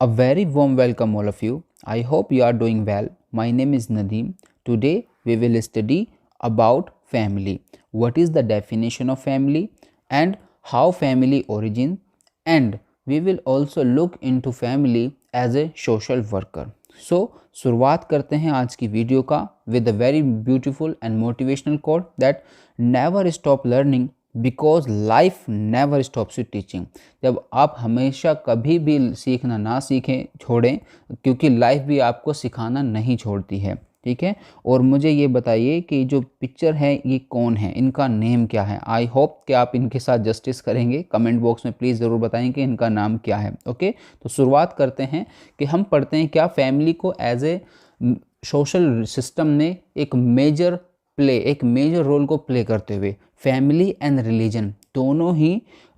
A very warm welcome, all of you. I hope you are doing well. My name is Nadeem. Today we will study about family. What is the definition of family and how family origin, and we will also look into family as a social worker. So शुरुआत करते हैं आज की video का with a very beautiful and motivational quote that never stop learning because life never stops you teaching. जब आप हमेशा कभी भी सीखना ना सीखें छोड़ें, क्योंकि लाइफ भी आपको सिखाना नहीं छोड़ती है। ठीक है, और मुझे ये बताइए कि जो पिक्चर है ये कौन है, इनका नेम क्या है। आई होप कि आप इनके साथ जस्टिस करेंगे। कमेंट बॉक्स में प्लीज़ ज़रूर बताएं कि इनका नाम क्या है। ओके, तो शुरुआत करते हैं कि हम पढ़ते हैं क्या फैमिली को एज ए सोशल सिस्टम में एक मेजर रोल को प्ले करते हुए फैमिली एंड रिलीजन दोनों ही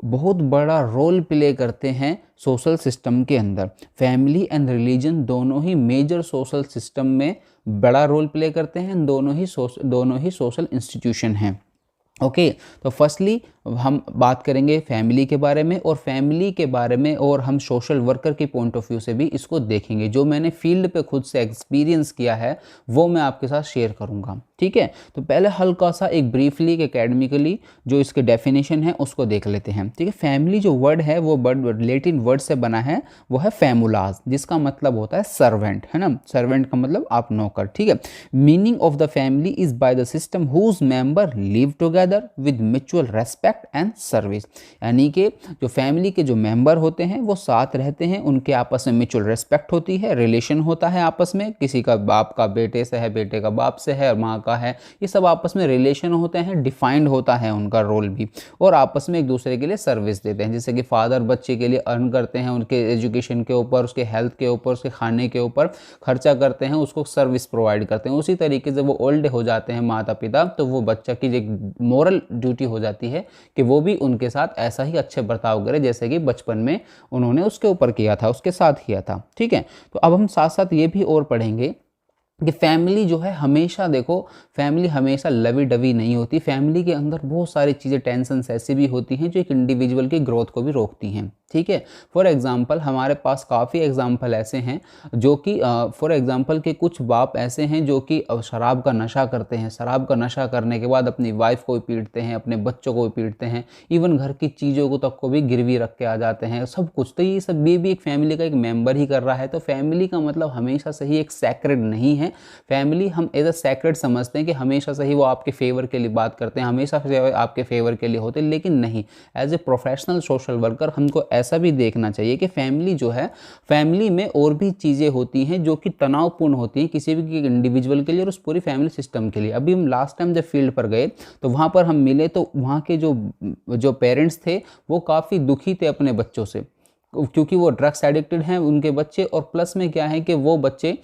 बहुत बड़ा रोल प्ले करते हैं सोशल सिस्टम के अंदर। फैमिली एंड रिलीजन दोनों ही मेजर सोशल सिस्टम में बड़ा रोल प्ले करते हैं। दोनों ही सोशल इंस्टीट्यूशन हैं। ओके, तो फर्स्टली हम बात करेंगे फैमिली के बारे में, और फैमिली के बारे में और हम सोशल वर्कर के पॉइंट ऑफ व्यू से भी इसको देखेंगे। जो मैंने फील्ड पे खुद से एक्सपीरियंस किया है वो मैं आपके साथ शेयर करूंगा। ठीक है, तो पहले हल्का सा एक ब्रीफली एकेडमिकली जो इसके डेफिनेशन है उसको देख लेते हैं। ठीक है, फैमिली जो वर्ड है वो लेटिन वर्ड से बना है, वो है फैमुलाज, जिसका मतलब होता है सर्वेंट, है ना। सर्वेंट का मतलब आप नौकर। ठीक है, meaning of the family is by the system whose member live together with mutual respect and service. यानी कि जो फैमिली के जो मेंबर होते हैं वो साथ रहते हैं, उनके आपस में म्यूचुअल रेस्पेक्ट होती है, रिलेशन होता है आपस में, किसी का बाप का बेटे से है, बेटे का बाप से है, और माँ का है, ये सब आपस में रिलेशन होते हैं, डिफाइंड होता है उनका रोल भी, और आपस में एक दूसरे के लिए सर्विस देते हैं। जैसे कि फादर बच्चे के लिए अर्न करते हैं, उनके एजुकेशन के ऊपर, उसके हेल्थ के ऊपर, उसके खाने के ऊपर खर्चा करते हैं, उसको सर्विस प्रोवाइड करते हैं। उसी तरीके से वो ओल्ड हो जाते हैं माता पिता, तो वो बच्चा की एक मोरल ड्यूटी हो जाती है कि वो भी उनके साथ ऐसा ही अच्छे बर्ताव करे जैसे कि बचपन में उन्होंने उसके ऊपर किया था, उसके साथ किया था। ठीक है, तो अब हम साथ साथ ये भी और पढ़ेंगे कि फैमिली जो है हमेशा, देखो फैमिली हमेशा लवी डवी नहीं होती। फैमिली के अंदर बहुत सारी चीज़ें, टेंशन्स ऐसी भी होती हैं जो एक इंडिविजुअल की ग्रोथ को भी रोकती हैं। ठीक है, फॉर एग्जांपल हमारे पास काफ़ी एग्जांपल ऐसे हैं जो कि फॉर एग्जांपल के कुछ बाप ऐसे हैं जो कि शराब का नशा करते हैं। शराब का नशा करने के बाद अपनी वाइफ को भी पीटते हैं, अपने बच्चों को भी पीटते हैं, इवन घर की चीज़ों को तक को भी गिरवी रख के आ जाते हैं, सब कुछ। तो ये सब भी एक फैमिली का एक मेम्बर ही कर रहा है। तो फैमिली का मतलब हमेशा से ही एक सैक्रेड नहीं है। फैमिली हम एज अ सैक्रेड समझते हैं कि हमेशा से ही वो आपके फेवर के लिए बात करते हैं, हमेशा से आपके फेवर के लिए होते हैं, लेकिन नहीं। As a professional social worker हमको ऐसा भी देखना चाहिए कि फैमिली जो है, फैमिली में और भी चीज़ें होती हैं जो कि तनावपूर्ण होती हैं किसी भी इंडिविजुअल के लिए और उस पूरी फैमिली सिस्टम के लिए। अभी हम लास्ट टाइम जब फील्ड पर गए तो वहाँ पर हम मिले, तो वहाँ के जो पेरेंट्स थे वो काफ़ी दुखी थे अपने बच्चों से, क्योंकि वो ड्रग्स एडिक्टेड हैं उनके बच्चे, और प्लस में क्या है कि वो बच्चे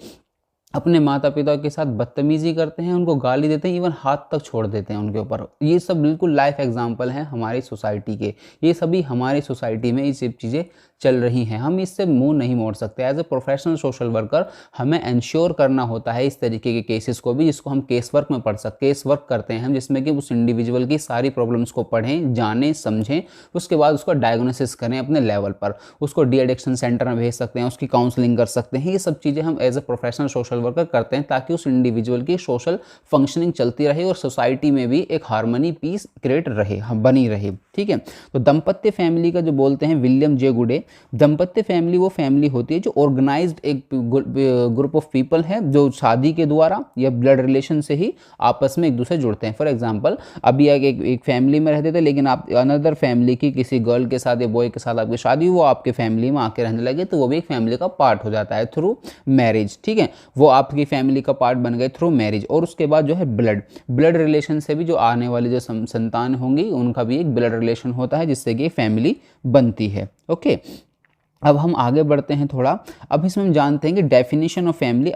अपने माता पिता के साथ बदतमीजी करते हैं, उनको गाली देते हैं, इवन हाथ तक छोड़ देते हैं उनके ऊपर। ये सब बिल्कुल लाइफ एग्जांपल हैं हमारी सोसाइटी के। ये सभी हमारी सोसाइटी में ये सब चीज़ें चल रही हैं, हम इससे मुंह नहीं मोड़ सकते। As a professional social worker हमें इंश्योर करना होता है इस तरीके के केसेस को भी, जिसको हम केस वर्क में केस वर्क करते हैं हम, जिसमें कि उस इंडिविजुअल की सारी प्रॉब्लम्स को पढ़ें, जानें, समझें, उसके बाद उसको डायग्नोसिस करें अपने लेवल पर, उसको डी एडिक्शन सेंटर में भेज सकते हैं, उसकी काउंसलिंग कर सकते हैं। ये सब चीज़ें हम as a professional social worker करते हैं ताकि उस इंडिविजुअल की सोशल फंक्शनिंग चलती रहे और सोसाइटी में भी एक हार्मनी, पीस क्रिएट रहे, बनी रहे। ठीक है, तो दाम्पत्य फैमिली का जो बोलते हैं विलियम जे गुडे, दाम्पत्य फैमिली वो फैमिली होती है जो ऑर्गेनाइज्ड एक ग्रुप ऑफ पीपल है जो शादी के द्वारा या ब्लड रिलेशन से ही आपस में एक दूसरे जुड़ते हैं। फॉर एग्जांपल अभी एक फैमिली में रहते थे, लेकिन आप अनदर फैमिली की किसी गर्ल के साथ या बॉय के साथ आपकी शादी, वो आपके फैमिली में आके रहने लगे, तो वो भी एक फैमिली का पार्ट हो जाता है थ्रू मैरिज। ठीक है, वो आपकी फैमिली का पार्ट बन गए थ्रू मैरिज। और उसके बाद जो है ब्लड रिलेशन से भी जो आने वाली जो संतान होंगी उनका भी एक ब्लड रिलेशन होता है, जिससे कि फैमिली बनती है। ओके, अब हम आगे बढ़ते हैं थोड़ा। अब इसमें हम जानते हैं कि डेफिनेशन ऑफ फैमिली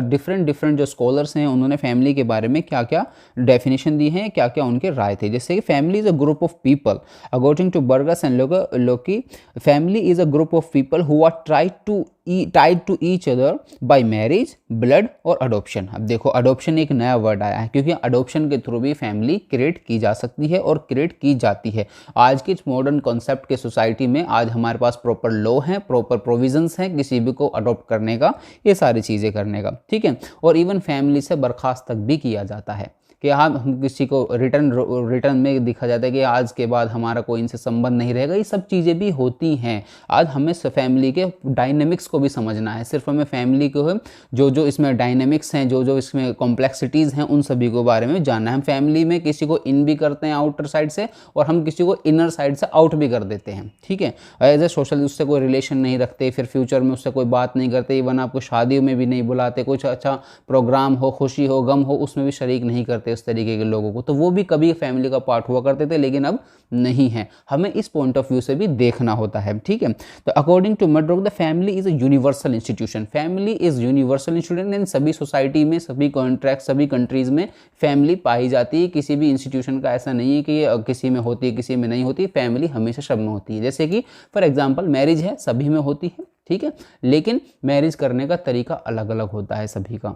डिफरेंट जो स्कॉलर्स हैं उन्होंने फैमिली के बारे में क्या क्या डेफिनेशन दी हैं, क्या क्या उनके राय थे। जैसे कि family is a group of people according to Burgess and Locke, family is a group of people who are try to tied to each other by marriage, blood और अडोप्शन। अब देखो अडोप्शन एक नया वर्ड आया है, क्योंकि adoption के through भी फैमिली क्रिएट की जा सकती है और क्रिएट की जाती है। आज के मॉडर्न कॉन्सेप्ट के सोसाइटी में आज हमारे पास प्रॉपर लॉ है, प्रॉपर प्रोविजंस हैं किसी भी को अडोप्ट करने का, ये सारी चीज़ें करने का, ठीक है। और इवन फैमिली से बर्खास्त तक भी किया जाता है कि हम किसी को रिटर्न में दिखा जाता है कि आज के बाद हमारा कोई इनसे संबंध नहीं रहेगा। ये सब चीज़ें भी होती हैं। आज हमें फैमिली के डायनेमिक्स को भी समझना है। सिर्फ हमें फैमिली को जो इसमें डायनेमिक्स हैं, जो इसमें कॉम्प्लेक्सिटीज़ हैं, उन सभी को बारे में जानना है। हम फैमिली में किसी को इन भी करते हैं आउटर साइड से, और हम किसी को इनर साइड से आउट भी कर देते हैं, ठीक है। एज ए सोशल उससे कोई रिलेशन नहीं रखते, फिर फ्यूचर में उससे कोई बात नहीं करते, इवन आपको शादियों में भी नहीं बुलाते, कुछ अच्छा प्रोग्राम हो, खुशी हो, गम हो, उसमें भी शरीक नहीं करते इस तरीके के लोगों को। तो वो भी कभी फैमिली का पार्ट हुआ करते थे, लेकिन अब नहीं है। हमें इस पॉइंट ऑफ व्यू से भी देखना होता है, ठीक है। तो according to Murdock the family is a universal institution. Family is universal institution, and सभी सोसाइटी में, सभी कॉन्ट्रैक्ट, सभी कंट्रीज में फैमिली पाई जाती है। किसी भी इंस्टीट्यूशन का ऐसा नहीं है कि किसी में होती है किसी में नहीं होती। फैमिली हमेशा सब में होती है। जैसे कि फॉर एग्जाम्पल मैरिज है, सभी में होती है, ठीक है, लेकिन मैरिज करने का तरीका अलग अलग होता है सभी का।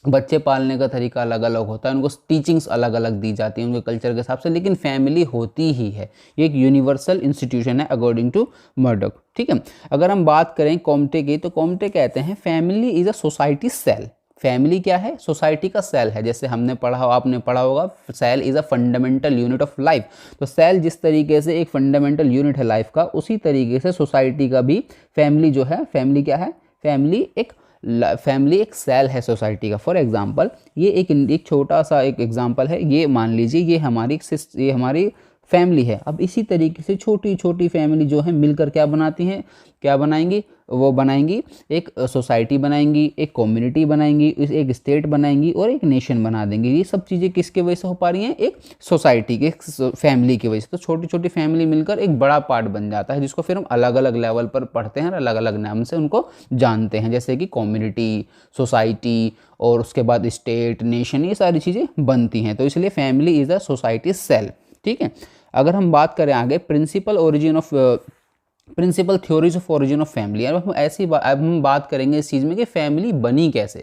बच्चे पालने का तरीका अलग अलग होता है, उनको टीचिंग्स अलग अलग दी जाती हैं उनके कल्चर के हिसाब से, लेकिन फैमिली होती ही है। ये एक यूनिवर्सल इंस्टीट्यूशन है अकॉर्डिंग टू मर्डॉक, ठीक है। अगर हम बात करें कॉम्टे की, तो कॉम्टे कहते हैं family is a society cell. फैमिली क्या है? सोसाइटी का सेल है। जैसे हमने पढ़ा, आपने पढ़ा होगा, cell is a fundamental unit of life. तो सेल जिस तरीके से एक फंडामेंटल यूनिट है लाइफ का, उसी तरीके से सोसाइटी का भी फैमिली जो है, फैमिली क्या है? फैमिली एक सेल है सोसाइटी का। फॉर एग्जांपल ये एक छोटा सा एक एग्जांपल है। ये मान लीजिए ये हमारी फैमिली है। अब इसी तरीके से छोटी छोटी फैमिली जो है मिलकर क्या बनाती हैं, क्या बनाएंगी? वो बनाएंगी एक सोसाइटी बनाएंगी, एक कम्युनिटी बनाएंगी, एक स्टेट बनाएंगी और एक नेशन बना देंगी। ये सब चीज़ें किसके वजह से हो पा रही हैं? एक सोसाइटी के, एक फैमिली की वजह से। तो छोटी छोटी फैमिली मिलकर एक बड़ा पार्ट बन जाता है, जिसको फिर हम अलग अलग लेवल पर पढ़ते हैं, अलग अलग नाम से उनको जानते हैं, जैसे कि कम्युनिटी, सोसाइटी और उसके बाद स्टेट, नेशन, ये सारी चीज़ें बनती हैं। तो इसलिए family is a society cell, ठीक है। अगर हम बात करें आगे principal theories of origin of family, अब हम बात करेंगे इस चीज़ में कि फैमिली बनी कैसे,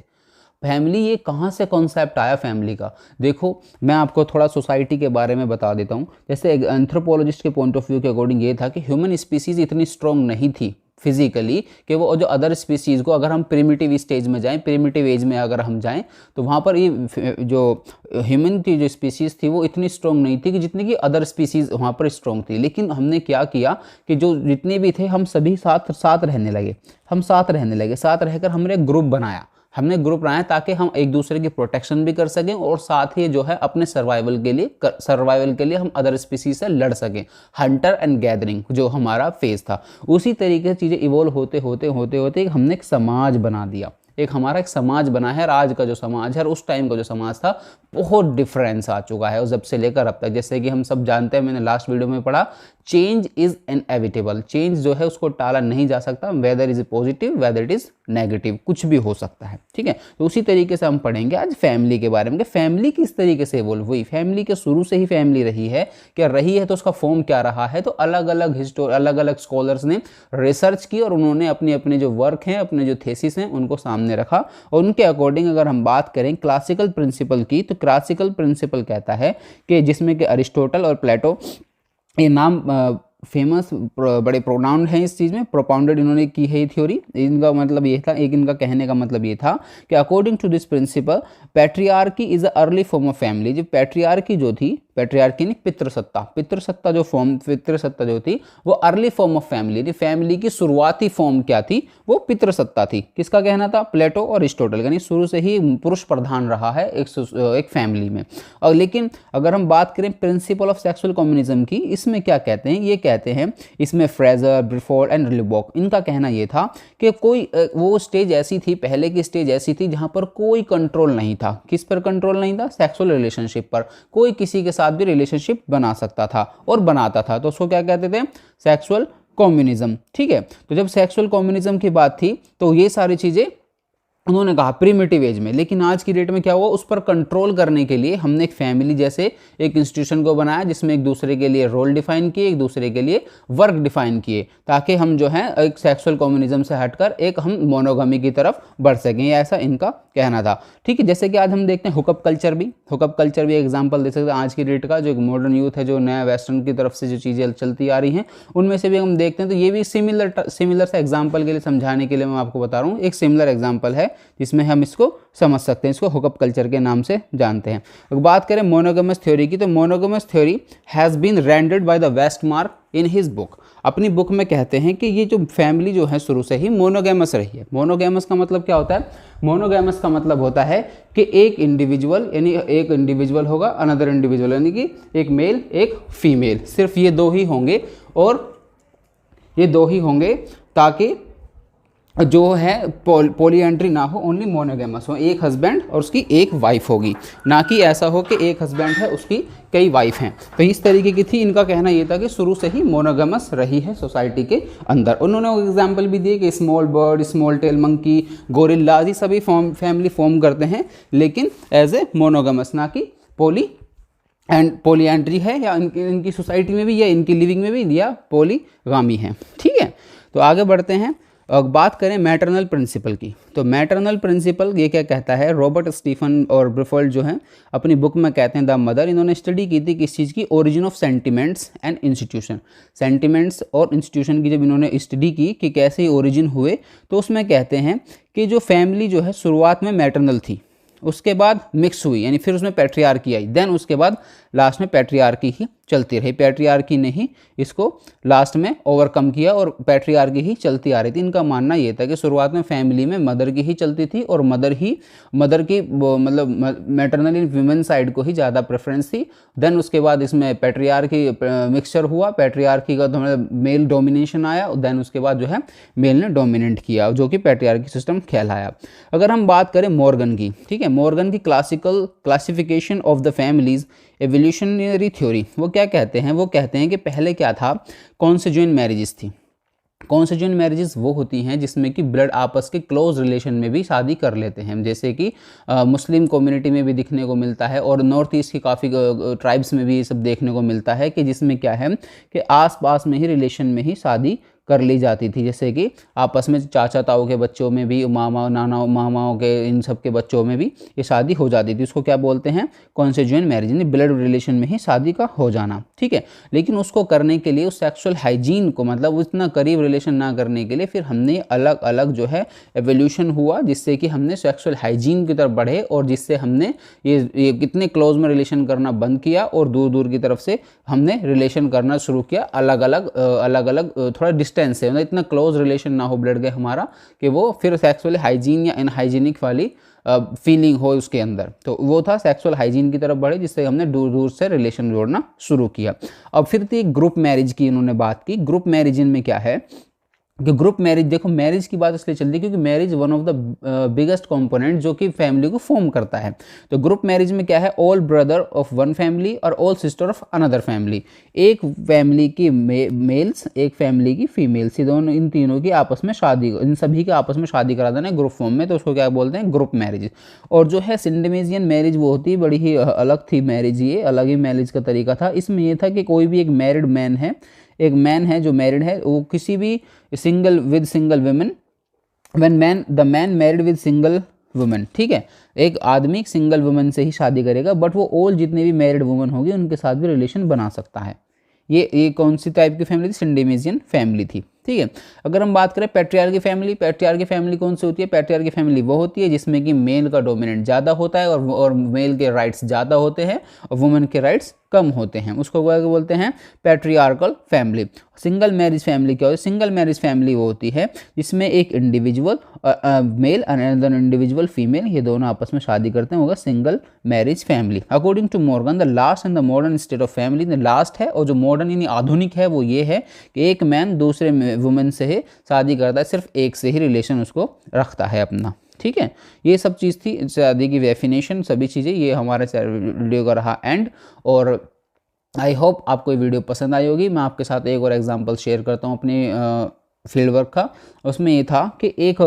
फैमिली ये कहाँ से कॉन्सेप्ट आया फैमिली का। देखो मैं आपको थोड़ा सोसाइटी के बारे में बता देता हूँ। जैसे एंथ्रोपोलॉजिस्ट के पॉइंट ऑफ व्यू के अकॉर्डिंग ये था कि ह्यूमन स्पीसीज इतनी स्ट्रॉन्ग नहीं थी फिजिकली कि वो जो अदर स्पीसीज़ को, अगर हम प्रिमिटिव स्टेज में जाएं, प्रिमिटिव एज में अगर हम जाएं, तो वहाँ पर ये जो ह्यूमन की जो स्पीसीज़ थी वो इतनी स्ट्रॉन्ग नहीं थी कि जितनी कि अदर स्पीसीज़ वहाँ पर स्ट्रॉन्ग थी। लेकिन हमने क्या किया कि जो जितने भी थे हम सभी साथ रहने लगे। साथ रहकर हमने एक ग्रुप बनाया ताकि हम एक दूसरे की प्रोटेक्शन भी कर सकें और साथ ही जो है अपने सर्वाइवल के लिए हम अदर स्पीसीज से लड़ सकें। हंटर एंड गैदरिंग जो हमारा फेज था, उसी तरीके से चीज़ें इवॉल्व होते हमने एक समाज बना दिया। हमारा एक समाज बना है। आज का जो समाज है और उस टाइम का जो समाज था बहुत डिफरेंस आ चुका है, और जब से लेकर अब तक, जैसे कि हम सब जानते हैं, मैंने लास्ट वीडियो में पढ़ा, चेंज इज इनएविटेबल। चेंज जो है उसको टाला नहीं जा सकता, whether is positive whether it is negative, कुछ भी हो सकता है, ठीक है। तो उसी तरीके से हम पढ़ेंगे आज फैमिली के बारे में कि फैमिली किस तरीके से इवॉल्व हुई। फैमिली के शुरू से ही फैमिली रही है तो उसका फॉर्म क्या रहा है। तो अलग अलग स्कॉलर्स ने रिसर्च की और उन्होंने अपने जो वर्क हैं, अपने जो थेसिस हैं, उनको सामने रखा। और उनके अकॉर्डिंग अगर हम बात करें क्लासिकल प्रिंसिपल की, तो क्लासिकल प्रिंसिपल कहता है कि जिसमें कि अरिस्टोटल और प्लेटो, ये नाम फेमस बड़े प्रोनाउंड हैं इस चीज़ में, प्रोपाउंडेड इन्होंने की है थ्योरी। इनका मतलब ये था, इनका कहने का मतलब ये था कि according to this principle patriarchy is a early form of family. जो पैट्रियार्की जो थी, पैट्रियार्की नहीं, पितृसत्ता जो थी वो अर्ली फॉर्म ऑफ फैमिली थी। फैमिली की शुरुआती फॉर्म क्या थी? वो पितृसत्ता थी। किसका कहना था? प्लेटो और अरिस्टोटल। यानी शुरू से ही पुरुष प्रधान रहा है एक फैमिली में। और लेकिन अगर हम बात करें प्रिंसिपल ऑफ सेक्सुअल कम्युनिज्म की, इसमें क्या कहते हैं? ये कहते हैं इसमें फ्रेजर, ब्रिफोर्ड एंड लिबॉक, इनका कहना ये था कि कोई वो स्टेज ऐसी थी, पहले की स्टेज ऐसी थी जहां पर कोई कंट्रोल नहीं था। किस पर कंट्रोल नहीं था? सेक्सुअल रिलेशनशिप पर। कोई किसी के साथ भी रिलेशनशिप बना सकता था और बनाता था, तो उसको क्या कहते थे? सेक्सुअल कम्युनिज्म, ठीक है। तो जब सेक्सुअल कम्युनिज्म की बात थी तो ये सारी चीजें उन्होंने कहा प्रीमिटिव एज में। लेकिन आज की डेट में क्या हुआ, उस पर कंट्रोल करने के लिए हमने एक फैमिली जैसे एक इंस्टीट्यूशन को बनाया, जिसमें एक दूसरे के लिए रोल डिफाइन किए, एक दूसरे के लिए वर्क डिफाइन किए, ताकि हम जो है एक सेक्सुअल कम्युनिज्म से हटकर एक हम मोनोगमी की तरफ बढ़ सकें। ऐसा इनका कहना था। ठीक है, जैसे कि आज हम देखते हैं हुकअप कल्चर भी एग्जाम्पल दे सकते हैं आज की डेट का, जो एक मॉडर्न यूथ है, जो नया वेस्टर्न की तरफ से जो चीज़ें चलती आ रही हैं उनमें से भी हम देखते हैं। तो ये भी सिमिलर सा एग्जाम्पल के लिए समझाने के लिए मैं आपको बता रहा हूँ, एक सिमिलर एग्जाम्पल है जिसमें हम इसको समझ सकते हैं। इसको हुकअप कल्चर के नाम से जानते हैं। अगर बात करें मोनोगमस थ्योरी की, तो monogamous theory has been rendered by the Westermarck in his book. अपनी बुक में कहते हैं कि ये जो फैमिली जो है शुरू से ही मोनोगेमस रही है। मोनोगेमस का मतलब क्या होता है, मोनोगेमस का मतलब होता है कि एक इंडिविजुअल होगा, अनदर इंडिविजुअल, यानी कि एक मेल एक फीमेल, सिर्फ ये दो ही होंगे, और ये दो ही होंगे ताकि जो है पॉलीएंड्री ना हो, ओनली मोनोगेमस हो, एक हस्बैंड और उसकी एक वाइफ होगी, ना कि ऐसा हो कि एक हस्बैंड है उसकी कई वाइफ हैं। तो इस तरीके की थी। इनका कहना ये था कि शुरू से ही मोनोगेमस रही है सोसाइटी के अंदर। उन्होंने एग्जाम्पल भी दिए कि small bird, small tell monkey, gorilla, ये सभी फैमिली फॉर्म करते हैं, लेकिन एज ए मोनोगेमस, ना कि पॉलीएंड्री है, या इनकी सोसाइटी में भी, या इनकी लिविंग में भी, या पॉलीगामी है। ठीक है, तो आगे बढ़ते हैं। अब बात करें मैटरनल प्रिंसिपल की, तो मैटरनल प्रिंसिपल ये क्या कहता है, रॉबर्ट स्टीफन और ब्रिफोल्ड जो हैं अपनी बुक में कहते हैं द मदर, इन्होंने स्टडी की थी किस चीज़ की, origin of sentiments and institution. Sentiments और इंस्टीट्यूशन की जब इन्होंने स्टडी की कि कैसे ओरिजिन हुए, तो उसमें कहते हैं कि जो फैमिली जो है शुरुआत में मैटरनल थी, उसके बाद मिक्स हुई, यानी फिर उसमें पैट्रियार्की आई, देन उसके बाद लास्ट में पैट्रियार्की ही चलती रही। पैट्रियार्की ने ही इसको लास्ट में ओवरकम किया और पैट्रियार्की ही चलती आ रही थी। इनका मानना ये था कि शुरुआत में फैमिली में मदर की ही चलती थी, और मदर की मतलब मैटरनली वुमेन साइड को ही ज़्यादा प्रेफरेंस थी। देन उसके बाद इसमें पैट्रियार्की मिक्सचर हुआ, पैट्रियार्की का तो मतलब मेल डोमिनेशन आया, देन उसके बाद जो है मेल ने डोमिनेट किया, जो कि पैट्रियार्की सिस्टम कहलाया। अगर हम बात करें मॉर्गन की, ठीक है, मॉर्गन की classification of the families evolutionary theory, वो क्या कहते हैं, वो कहते हैं कि पहले क्या था, कॉन्सेजुएंट मैरिजेस थी। कॉन्सेजुएंट मैरिजेस वो होती हैं जिसमें कि ब्लड आपस के क्लोज रिलेशन में भी शादी कर लेते हैं, जैसे कि मुस्लिम कम्युनिटी में भी दिखने को मिलता है, और नॉर्थ ईस्ट की काफ़ी ट्राइब्स में भी ये सब देखने को मिलता है कि जिसमें क्या है कि आसपास में ही रिलेशन में ही शादी कर ली जाती थी, जैसे कि आपस में चाचा ताऊ के बच्चों में भी, मामा नाना मामाओं के, इन सब के बच्चों में भी ये शादी हो जाती थी। उसको क्या बोलते हैं, कॉन्सेजुएंट मैरिज, यानी ब्लड रिलेशन में ही शादी का हो जाना। ठीक है, लेकिन उसको करने के लिए उस सेक्सुअल हाइजीन को, मतलब उतना करीब रिलेशन ना करने के लिए फिर हमने अलग अलग जो है एवोल्यूशन हुआ, जिससे कि हमने सेक्सुअल हाइजीन की तरफ बढ़े, और जिससे हमने ये कितने क्लोज में रिलेशन करना बंद किया और दूर दूर की तरफ से हमने रिलेशन करना शुरू किया, अलग अलग थोड़ा डिस्टेंस है, मतलब इतना क्लोज रिलेशन ना हो ब्लड के हमारा कि वो फिर सेक्सुअल हाइजीन या अनहाइजीनिक वाली फीलिंग हो उसके अंदर। तो वो था सेक्सुअल हाइजीन की तरफ बढ़े, जिससे हमने दूर दूर से रिलेशन जोड़ना शुरू किया। अब फिर थी ग्रुप मैरिज की, इन्होंने बात की। ग्रुप मैरिज में क्या है कि ग्रुप मैरिज, देखो मैरिज की बात इसलिए चलती है क्योंकि marriage one of the biggest component जो कि फैमिली को फॉर्म करता है। तो ग्रुप मैरिज में क्या है, all brother of one family और all sister of another family, एक फैमिली की मेल्स, एक फैमिली की फीमेल्स, दोनों, इन तीनों की आपस में शादी, इन सभी के आपस में शादी करा देना ग्रुप फॉर्म में, तो उसको क्या बोलते हैं, ग्रुप मैरिज। और जो है सिंडमेजियन मैरिज वो होती है, बड़ी ही अलग थी मैरिज, ये अलग ही मैरिज का तरीका था। इसमें यह था कि कोई भी एक मैरिड मैन है, एक मैन है जो मैरिड है, वो किसी भी single women, when the man married with single women, ठीक है, एक आदमी सिंगल वुमेन से ही शादी करेगा, बट वो ऑल जितने भी मैरिड वुमेन होगी उनके साथ भी रिलेशन बना सकता है। ये कौन सी टाइप की फैमिली थी, सिंडमेजियन फैमिली थी। ठीक है, अगर हम बात करें पैट्रियार्की फैमिली, पैट्रियार्की फैमिली कौन सी होती है, पैट्रियार्की फैमिली वो होती है जिसमें कि मेल का डोमिनेंट ज़्यादा होता है और मेल के राइट्स ज़्यादा होते हैं और वुमेन के राइट्स कम होते हैं, उसको बोलते हैं patriarchal family. Single marriage family क्या होती है, सिंगल मैरिज फैमिली वो होती है जिसमें एक इंडिविजुअल मेल और अनदर इंडिविजुअल फीमेल, ये दोनों आपस में शादी करते हैं, होगा single marriage family. According to Morgan, the last and the modern state of family, the last है और जो मॉडर्न यानी आधुनिक है वो ये है कि एक मैन दूसरे वुमेन से ही शादी करता है, सिर्फ एक से ही रिलेशन उसको रखता है अपना। ठीक है, ये सब चीज़ थी शादी की डेफिनेशन, सभी चीज़ें, ये हमारे वीडियो का रहा एंड। और आई होप आपको ये वीडियो पसंद आई होगी। मैं आपके साथ एक और एग्जांपल शेयर करता हूँ अपनी फील्ड वर्क का। उसमें ये था कि एक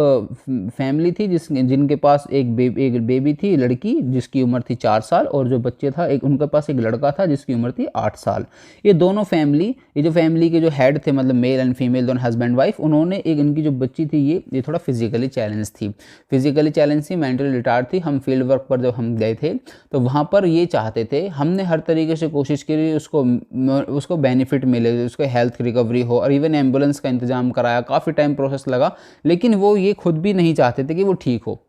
फैमिली थी जिनके पास एक बेबी थी, लड़की जिसकी उम्र थी 4 साल, और जो बच्चे था एक उनके पास एक लड़का था जिसकी उम्र थी 8 साल। ये दोनों फैमिली, ये जो फैमिली के जो हेड थे, मतलब मेल एंड फीमेल दोनों हस्बैंड वाइफ, उन्होंने एक, इनकी जो बच्ची थी ये थोड़ा फिजिकली चैलेंज थी, मेंटली रिटार्ड थी। हम फील्ड वर्क पर जब हम गए थे तो वहाँ पर ये चाहते थे, हमने हर तरीके से कोशिश की उसको बेनिफिट मिले, उसको हेल्थ रिकवरी हो, और इवन एम्बुलेंस का इंतजाम कराया, काफ़ी टाइम प्रोसेस लगा, लेकिन वो ये खुद भी नहीं चाहते थे कि वो ठीक हो।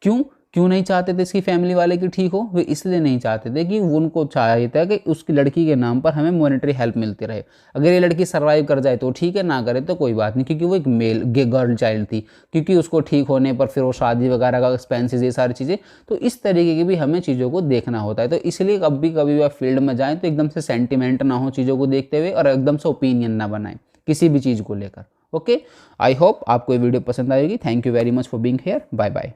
क्यों क्यों नहीं चाहते थे इसकी फैमिली वाले कि ठीक हो? वे इसलिए नहीं चाहते थे कि उनको चाहिए था कि उसकी लड़की के नाम पर हमें मॉनेटरी हेल्प मिलती रहे। अगर ये लड़की सर्वाइव कर जाए तो ठीक है, ना करे तो कोई बात नहीं, क्योंकि वो एक गर्ल चाइल्ड थी, क्योंकि उसको ठीक होने पर फिर वो शादी वगैरह का एक्सपेंसेस, ये सारी चीज़ें, तो इस तरीके की भी हमें चीज़ों को देखना होता है। तो इसलिए कभी कभी आप फील्ड में जाएँ तो एकदम से सेंटिमेंट ना हो चीज़ों को देखते हुए, और एकदम से ओपिनियन ना बनाएं किसी भी चीज़ को लेकर। ओके, आई होप आपको ये वीडियो पसंद आएगी। Thank you very much for being here. Bye bye.